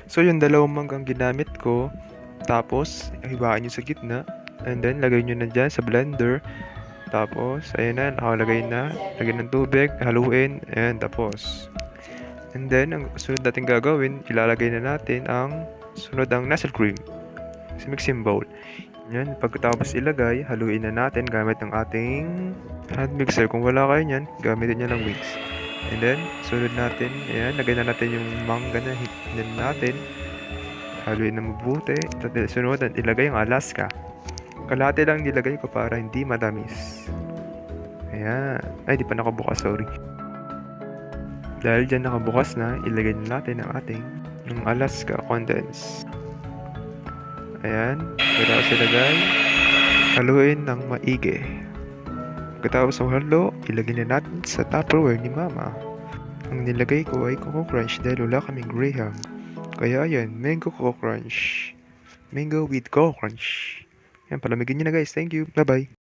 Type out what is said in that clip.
So yung dalawang manggang ginamit ko, tapos hiwain nyo sa gitna, and then lagay nyo na dyan sa blender. Tapos ayun na, nakalagay na, lagyan ng tubig, haluin, and tapos. And then ang sunod natin gagawin, ilalagay na natin ang sunod ang nasal cream sa mixing bowl. Yan, pagkatapos ilagay, haluin na natin gamit ng ating hand mixer. Kung wala kayo niyan, gamitin nyo ng whisk. And then, sunod natin, ayan, lagay na natin yung mangga na hinin natin. Haluin na mabuti. Sunod, ilagay yung Alaska. Kalahati lang nilagay ko para hindi matamis. Ayan. Ay, di pa nakabukas, sorry. Dahil dyan nakabukas na, ilagay na natin ang ating yung Alaska condense. Ayan, pagkatapos ilagay, haluin ng maigi. Pagkatapos ng halo, ilagay na natin sa Tupperware ni Mama. Ang nilagay ko ay Coco Crunch dahil wala kaming Graham. Kaya ayan, Mango Coco Crunch. Mango with Coco Crunch. Ayan, palamigin nyo na guys. Thank you. Bye-bye.